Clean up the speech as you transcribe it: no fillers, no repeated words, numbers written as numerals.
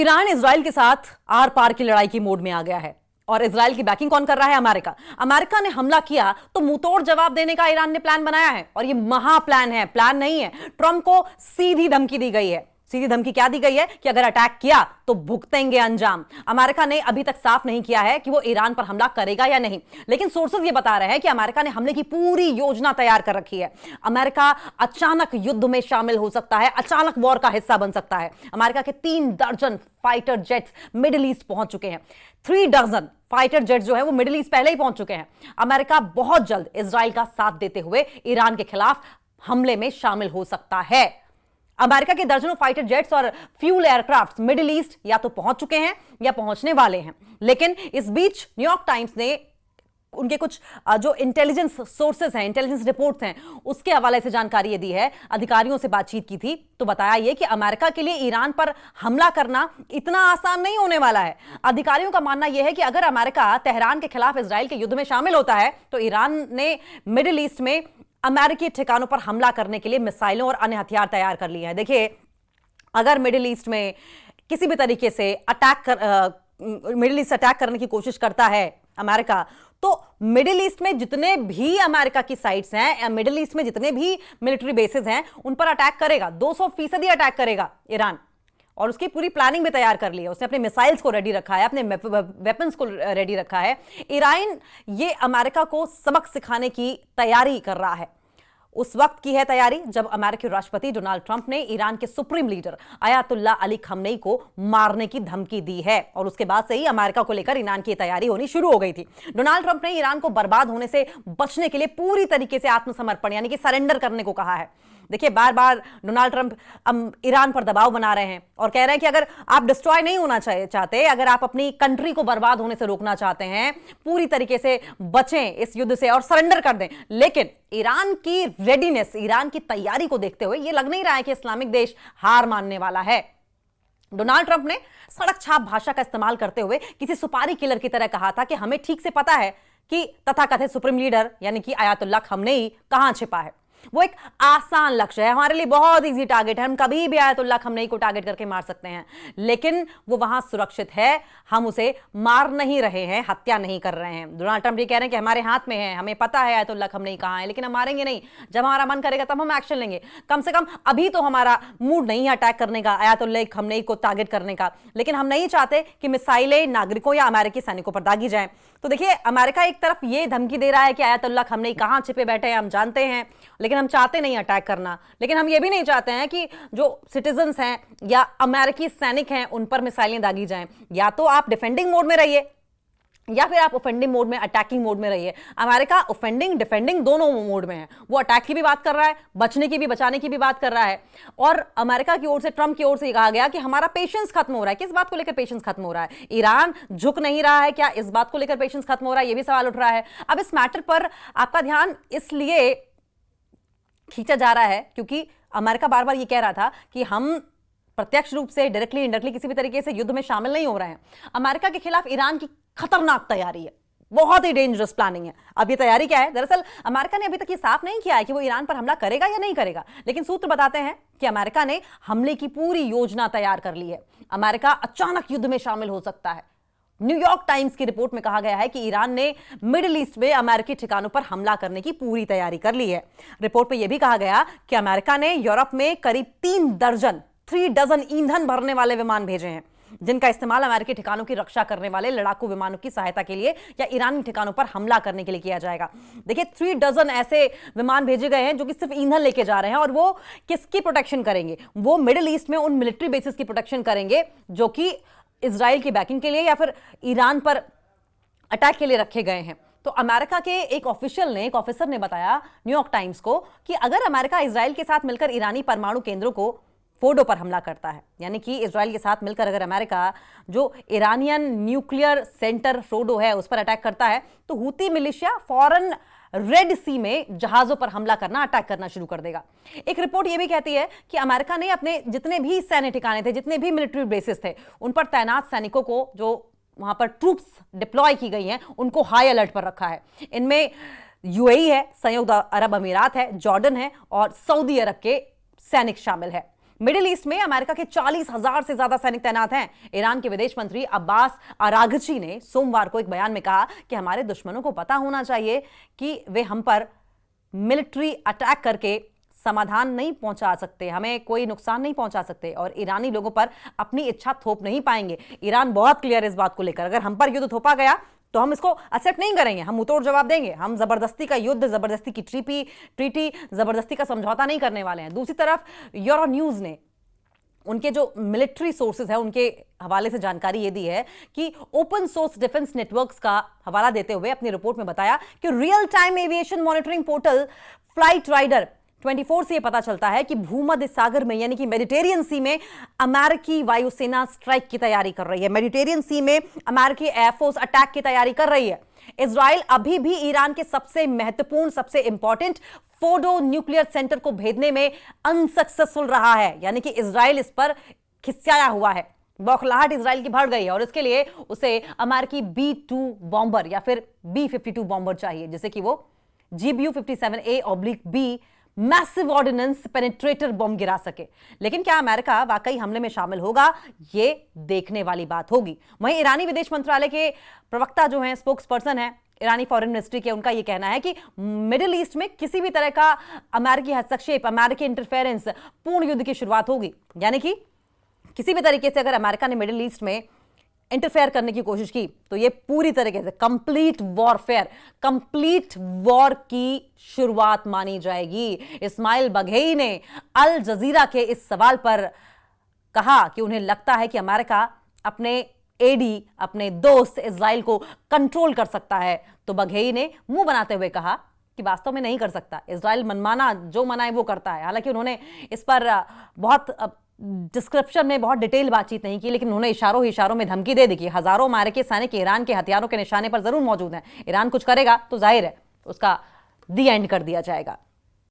Iran Israel के साथ are पार की लड़ाई की मोड में आ गया है और इजराइल की बैकिंग कौन कर रहा है? अमेरिका। अमेरिका ने हमला किया तो मुंहतोड़ जवाब देने का ईरान ने प्लान बनाया है और ये महा प्लान है, प्लान नहीं है। ट्रंप को सीधी धमकी दी गई है। सीधी धमकी क्या दी गई है कि अगर अटैक किया तो भुगतेंगे अंजाम। अमेरिका ने अभी तक साफ नहीं किया है कि वो ईरान पर हमला करेगा या नहीं, लेकिन सोर्सेज ये बता रहे हैं कि अमेरिका ने हमले की पूरी योजना तैयार कर रखी है। अमेरिका अचानक युद्ध में शामिल हो सकता है, अचानक वॉर का हिस्सा बन सकता है। अमेरिका के 3 दर्जन फाइटर जेट्स मिडिल ईस्ट पहुंच चुके हैं। 3 दर्जन फाइटर जेट जो है वो मिडिल ईस्ट पहले ही पहुंच चुके हैं। अमेरिका बहुत जल्द इजराइल का साथ देते हुए ईरान के खिलाफ हमले में शामिल हो सकता है। अमेरिका के दर्जनों फाइटर जेट्स और फ्यूल एयरक्राफ्ट मिडिल ईस्ट या तो पहुंच चुके हैं या पहुंचने वाले हैं। लेकिन इस बीच न्यूयॉर्क टाइम्स ने उनके कुछ जो इंटेलिजेंस सोर्सेस हैं, इंटेलिजेंस रिपोर्ट्स हैं, उसके हवाले से जानकारी ये दी है। अधिकारियों से बातचीत की थी तो बताया ये कि अमेरिका के लिए ईरान पर हमला करना इतना आसान नहीं होने वाला है। अधिकारियों का मानना यह है कि अगर अमेरिका तेहरान के खिलाफ इजराइल के युद्ध में शामिल होता है तो ईरान ने मिडिल ईस्ट में अमेरिकी ठिकानों पर हमला करने के लिए मिसाइलों और अन्य हथियार तैयार कर लिए हैं। देखिए, अगर मिडिल ईस्ट में किसी भी तरीके से मिडिल ईस्ट अटैक करने की कोशिश करता है अमेरिका, तो मिडिल ईस्ट में जितने भी अमेरिका की साइट्स हैं, मिडिल ईस्ट में जितने भी मिलिट्री बेसेस हैं, उन पर अटैक करेगा। 200% अटैक करेगा ईरान, और उसकी पूरी प्लानिंग भी तैयार कर ली है। उसने अपने मिसाइल्स को रेडी रखा है, अपने वेपन्स को रेडी रखा है। ईरान ये अमेरिका को सबक सिखाने की तैयारी कर रहा है। उस वक्त की है तैयारी जब अमेरिकी राष्ट्रपति डोनाल्ड ट्रंप ने ईरान के supreme leader Ayatollah Ali Khamenei को मारने की धमकी दी है, और उसके बाद से ही अमेरिका को लेकर ईरान की तैयारी होनी शुरू हो गई थी। डोनाल्ड ट्रंप ने ईरान को बर्बाद होने से बचने के लिए पूरी तरीके से आत्मसमर्पण यानी कि सरेंडर करने को कहा है। देखिए, बार बार डोनाल्ड ट्रंप ईरान पर दबाव बना रहे हैं और कह रहे हैं कि अगर आप डिस्ट्रॉय नहीं होना चाहते, अगर आप अपनी कंट्री को बर्बाद होने से रोकना चाहते हैं, पूरी तरीके से बचें इस युद्ध से और सरेंडर कर दें। लेकिन ईरान की रेडीनेस, ईरान की तैयारी को देखते हुए यह लग नहीं रहा है कि इस्लामिक देश हार मानने वाला है। डोनाल्ड ट्रंप ने सड़क छाप भाषा का इस्तेमाल करते हुए किसी सुपारी किलर की तरह कहा था कि हमें ठीक से पता है कि तथाकथित सुप्रीम लीडर यानी कि अयातुल्ला खमनेई कहां छिपा है। वो एक आसान लक्ष्य है, हमारे लिए बहुत इजी टारगेट है, हम कभी भी अयातुल्ला खमनेई को टारगेट करके मार सकते हैं, लेकिन वो वहां सुरक्षित है। हम उसे मार नहीं रहे हैं, हत्या नहीं कर रहे हैं। डोनाल्ड ट्रंप ये कह रहे हैं कि हमारे हाथ में है, हमें पता है अयातुल्ला खमनेई कहां है, लेकिन हम मारेंगे नहीं। जब हमारा मन करेगा तब हम एक्शन लेंगे। कम से कम अभी तो हमारा मूड नहीं है अटैक करने का, अयातुल्ला खमनेई को टारगेट करने का, लेकिन हम नहीं चाहते कि मिसाइलें नागरिकों या अमेरिकी सैनिकों पर दागी जाएं। तो देखिए, अमेरिका एक तरफ ये धमकी दे रहा है कि अयातुल्ला खमनेई कहां छिपे बैठे हैं हम जानते हैं, लेकिन हम चाहते नहीं अटैक करना। लेकिन हम ये भी नहीं चाहते हैं कि जो सिटीजन्स हैं या अमेरिकी सैनिक हैं उन पर मिसाइलें दागी जाएं। या तो आप डिफेंडिंग मोड में रहिए या फिर आप ओफेंडिंग मोड में, अटैकिंग मोड में रहिए। अमेरिका ओफेंडिंग डिफेंडिंग दोनों मोड में है। वो अटैक की भी बात कर रहा है, बचने की भी, बचाने की भी बात कर रहा है। और अमेरिका की ओर से, ट्रंप की ओर से कहा गया कि हमारा पेशेंस खत्म हो रहा है। किस बात को लेकर पेशेंस खत्म हो रहा है? ईरान झुक नहीं रहा है क्या? इस बात को लेकर पेशेंस खत्म हो रहा है, ये भी सवाल उठ रहा है। अब इस मैटर पर आपका ध्यान इसलिए खींचा जा रहा है क्योंकि अमेरिका बार बार ये कह रहा था कि हम प्रत्यक्ष रूप से, डायरेक्टली इनडायरेक्टली किसी भी तरीके से युद्ध में शामिल नहीं हो रहे हैं। अमेरिका के खिलाफ ईरान की खतरनाक तैयारी है, बहुत ही डेंजरस प्लानिंग है। अब ये तैयारी क्या है? दरअसल अमेरिका ने अभी तक ये साफ नहीं किया है कि वो ईरान पर हमला करेगा या नहीं करेगा, लेकिन सूत्र बताते हैं कि अमेरिका ने हमले की पूरी योजना तैयार कर ली है। अमेरिका अचानक युद्ध में शामिल हो सकता है। न्यूयॉर्क टाइम्स की रिपोर्ट में कहा गया है कि ईरान ने मिडिल ईस्ट में अमेरिकी ठिकानों पर हमला करने की पूरी तैयारी कर ली है। रिपोर्ट में यह भी कहा गया कि अमेरिका ने यूरोप में करीब 3 दर्जन ईंधन भरने वाले विमान भेजे हैं, जिनका इस्तेमाल अमेरिकी ठिकानों की रक्षा करने वाले लड़ाकू विमानों की सहायता के लिए या ईरानी ठिकानों पर हमला करने के लिए किया जाएगा। देखिए, 3 दर्जन ऐसे विमान भेजे गए हैं जो कि सिर्फ ईंधन लेके जा रहे हैं, और वो किसकी प्रोटेक्शन करेंगे? वो मिडिल ईस्ट में उन मिलिट्री बेसिस की प्रोटेक्शन करेंगे जो कि इजराइल की बैकिंग के लिए या फिर ईरान पर अटैक के लिए रखे गए हैं। तो अमेरिका के एक ऑफिसर ने बताया न्यूयॉर्क टाइम्स को कि अगर अमेरिका इजराइल के साथ मिलकर ईरानी परमाणु केंद्रों को फोर्डो पर हमला करता है, यानी कि इजराइल के साथ मिलकर अगर अमेरिका जो ईरानियन न्यूक्लियर सेंटर फोर्डो है उस पर अटैक करता है, तो हूती मिलिशिया फौरन रेड सी में जहाजों पर हमला करना, अटैक करना शुरू कर देगा। एक रिपोर्ट यह भी कहती है कि अमेरिका ने अपने जितने भी सैन्य ठिकाने थे, जितने भी मिलिट्री बेसिस थे, उन पर तैनात सैनिकों को, जो वहां पर ट्रूप्स डिप्लॉय की गई हैं, उनको हाई अलर्ट पर रखा है। इनमें यूएई है, संयुक्त अरब अमीरात है, जॉर्डन है और सऊदी अरब के सैनिक शामिल है। मिडिल ईस्ट में अमेरिका के 40,000 से ज्यादा सैनिक तैनात हैं। ईरान के विदेश मंत्री अब्बास अरागची ने सोमवार को एक बयान में कहा कि हमारे दुश्मनों को पता होना चाहिए कि वे हम पर मिलिट्री अटैक करके समाधान नहीं पहुंचा सकते, हमें कोई नुकसान नहीं पहुंचा सकते और ईरानी लोगों पर अपनी इच्छा थोप नहीं पाएंगे। ईरान बहुत क्लियर इस बात को लेकर, अगर हम पर युद्ध थोपा गया तो हम इसको एक्सेप्ट नहीं करेंगे, हम मुंहतोड़ जवाब देंगे। हम जबरदस्ती का युद्ध, जबरदस्ती की ट्रीटी, जबरदस्ती का समझौता नहीं करने वाले हैं। दूसरी तरफ यूरो न्यूज ने उनके जो मिलिट्री सोर्सेज है उनके हवाले से जानकारी ये दी है कि ओपन सोर्स डिफेंस नेटवर्क्स का हवाला देते हुए अपनी रिपोर्ट में बताया कि real time aviation monitoring portal flight radar 24 से यह पता चलता है कि भूमध्य सागर में यानी कि मेडिटेरियन सी में अमेरिकी वायुसेना स्ट्राइक की तैयारी कर रही है। मेडिटेरियन सी में अमेरिकी एयरफोर्स अटैक की तैयारी कर रही है। इजराइल अभी भी ईरान के सबसे महत्वपूर्ण, सबसे इंपॉर्टेंट फोर्डो न्यूक्लियर सेंटर को भेदने में अनसक्सेसफुल रहा है, यानी कि इजराइल इस पर खिसियाया हुआ है। बौखलाहट इजराइल की बढ़ गई है और इसके लिए उसे अमेरिकी B-2 बॉम्बर या फिर B-52 बॉम्बर चाहिए, जिसे कि वो GBU-57A/B मैसिव ऑर्डिनेंस पेनिट्रेटर बम गिरा सके। लेकिन क्या अमेरिका वाकई हमले में शामिल होगा, ये देखने वाली बात होगी। वहीं ईरानी विदेश मंत्रालय के प्रवक्ता जो हैं, स्पोक्स पर्सन है ईरानी फॉरेन मिनिस्ट्री के, उनका यह कहना है कि मिडिल ईस्ट में किसी भी तरह का अमेरिकी हस्तक्षेप, अमेरिकी इंटरफेरेंस, पूर्ण युद्ध की शुरुआत होगी। यानी कि किसी भी तरीके से अगर अमेरिका ने मिडिल ईस्ट में इंटरफेयर करने की कोशिश की तो ये पूरी तरीके से कंप्लीट वॉरफेयर, कंप्लीट वॉर की शुरुआत मानी जाएगी। इस्माइल बघेई ने अल जजीरा के इस सवाल पर कहा कि उन्हें लगता है कि अमेरिका अपने एडी, अपने दोस्त इजराइल को कंट्रोल कर सकता है, तो बघेई ने मुंह बनाते हुए कहा कि वास्तव में नहीं कर सकता। इजराइल मनमाना जो मनाए वो करता है। हालांकि उन्होंने इस पर बहुत डिस्क्रिप्शन में बहुत डिटेल बातचीत नहीं की, लेकिन उन्होंने इशारों में धमकी दे दी कि हजारों अमेरिकी सैनिक ईरान के हथियारों के निशाने पर जरूर मौजूद हैं। ईरान कुछ करेगा तो जाहिर है उसका दी एंड कर दिया जाएगा।